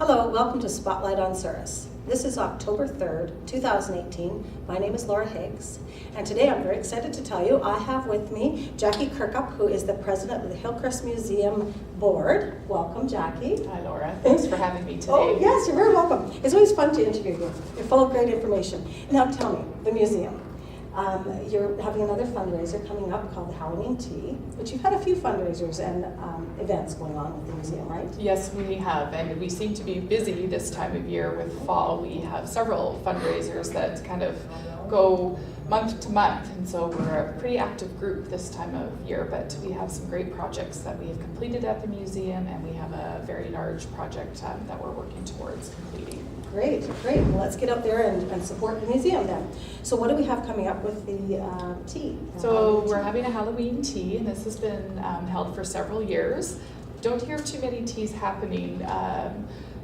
Hello, welcome to Spotlight on Souris. This is October 3rd, 2018. My name is Laura Higgs, and today I'm very excited to tell you I have with me Jackie Kirkup, who is the president of the Hillcrest Museum Board. Welcome, Jackie. Hi, Laura. Thanks for having me today. Oh, yes, you're very welcome. It's always fun to interview you. You're full of great information. Now tell me, the museum. You're having another fundraiser coming up called the Halloween Tea, but you've had a few fundraisers and events going on with the museum, right? Yes, we have, and we seem to be busy this time of year with fall. We have several fundraisers that kind of go month to month, and so we're a pretty active group this time of year, but we have some great projects that we have completed at the museum, and we have a very large project that we're working towards completing. Great, great. Well, let's get up there and support the museum then. So what do we have coming up with the tea? So we're having a Halloween tea, and this has been held for several years. Don't hear too many teas happening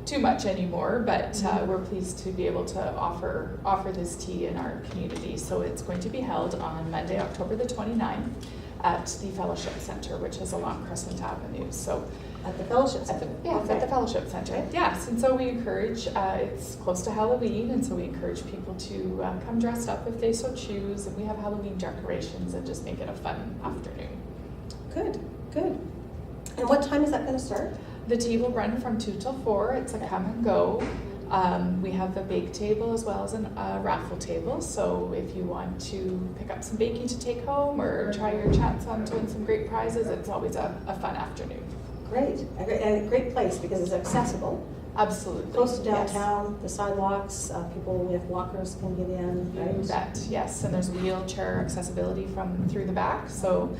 too much anymore, but we're pleased to be able to offer this tea in our community. So it's going to be held on Monday, October the 29th at the Fellowship Center, which is along Crescent Avenue. So at the Fellowship Center? At the Fellowship Center, okay. Yes. And so we encourage, it's close to Halloween, and so we encourage people to come dressed up if they so choose, and we have Halloween decorations and just make it a fun afternoon. Good, good. And what time is that going to start? The tea will run from 2 till 4. It's a come and go. We have a bake table as well as a raffle table, so if you want to pick up some baking to take home or try your chance on to win some great prizes, it's always a fun afternoon. Great, and a great place because it's accessible. Absolutely. Close to downtown, yes. The sidewalks, people with walkers can get in, right? You bet, yes, and there's wheelchair accessibility through the back, so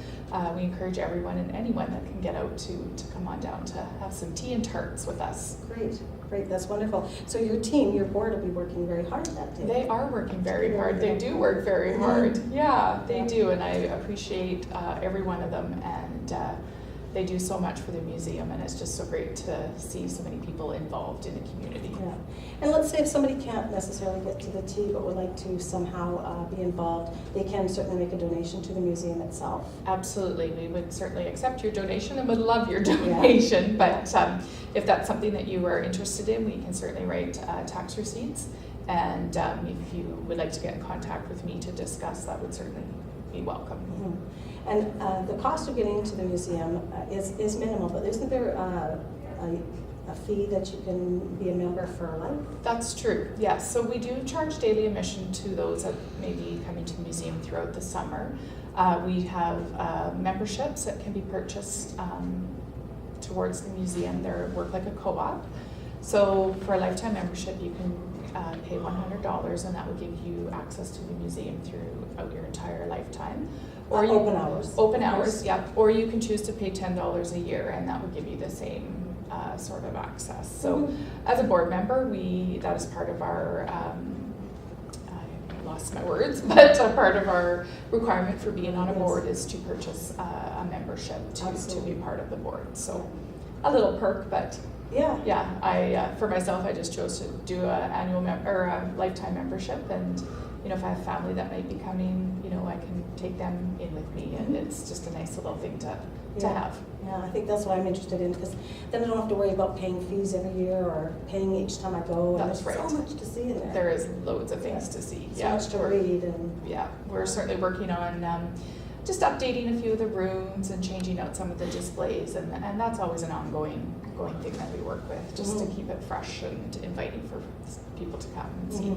we encourage everyone and anyone that can get out to come on down to have some tea and tarts with us. Great, great, that's wonderful. So your team, your board will be working very hard that day. They are working very hard. They do work very hard. Yeah, they do, and I appreciate every one of them, and they do so much for the museum, and it's just so great to see so many people involved in the community. Yeah. And let's say if somebody can't necessarily get to the tea but would like to somehow be involved, they can certainly make a donation to the museum itself. Absolutely. We would certainly accept your donation and would love your donation, but if that's something that you are interested in, we can certainly write tax receipts, and if you would like to get in contact with me to discuss, that would certainly be welcome. Mm-hmm. And the cost of getting into the museum is minimal, but isn't there a fee that you can be a member for life? That's true, yes. So we do charge daily admission to those that may be coming to the museum throughout the summer. We have memberships that can be purchased towards the museum. They work like a co-op. So for a lifetime membership, you can pay $100, and that will give you access to the museum throughout your entire lifetime. Or open hours. Open hours, yep. Or you can choose to pay $10 a year, and that would give you the same sort of access. So as a board member, that is part of our, I lost my words, but a part of our requirement for being on a board is to purchase a membership to be part of the board. So a little perk, but yeah. I for myself, I just chose to do an annual or a lifetime membership, and if I have family that might be coming, I can take them in with me, and it's just a nice little thing to have. Yeah, I think that's what I'm interested in, because then I don't have to worry about paying fees every year or paying each time I go. That's right. There's so much to see in there. There is loads of things to see. So much to read. And we're certainly working on just updating a few of the rooms and changing out some of the displays, and that's always an ongoing thing that we work with, just to keep it fresh and inviting for people to come and see.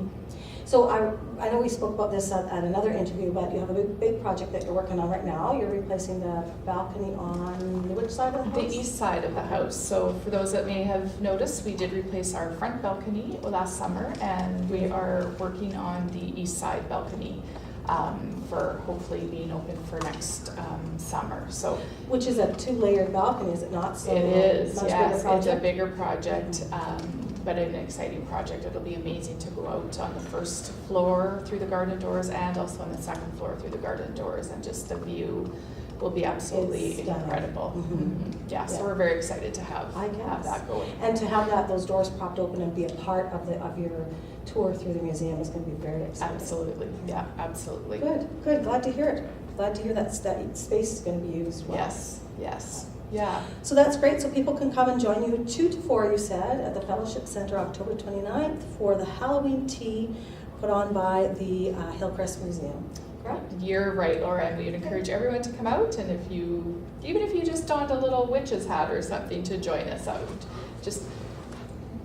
So I know we spoke about this at another interview, but you have a big project that you're working on right now. You're replacing the balcony on which side of the house? The east side of the house. So for those that may have noticed, we did replace our front balcony last summer, and we are working on the east side balcony for hopefully being open for next summer. So, which is a 2-layered balcony, is it not? So it is, yes. It's a bigger project, but an exciting project. It'll be amazing to go out on the first floor through the garden doors and also on the second floor through the garden doors, and just the view will be absolutely incredible. Yeah, so we're very excited to have that going. And to have those doors propped open and be a part of your tour through the museum is going to be very exciting. Absolutely, yeah, absolutely. Good, glad to hear it. Glad to hear that space is going to be used well. Yes. Yeah. So that's great. So people can come and join you 2 to 4, you said, at the Fellowship Center October 29th for the Halloween tea put on by the Hillcrest Museum. Correct? You're right, Laura, and we'd encourage everyone to come out, and even if you just donned a little witch's hat or something to join us out, just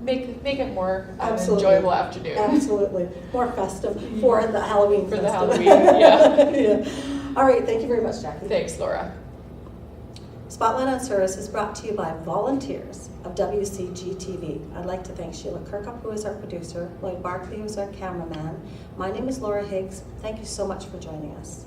make it more enjoyable afternoon. Absolutely. More festive for the Halloween For festive. the Halloween, yeah. Yeah. All right, thank you very much, Jackie. Thanks, Laura. Spotlight on Souris is brought to you by volunteers of WCG-TV. I'd like to thank Sheila Kirkup, who is our producer, Lloyd Barkley, who is our cameraman. My name is Laura Higgs. Thank you so much for joining us.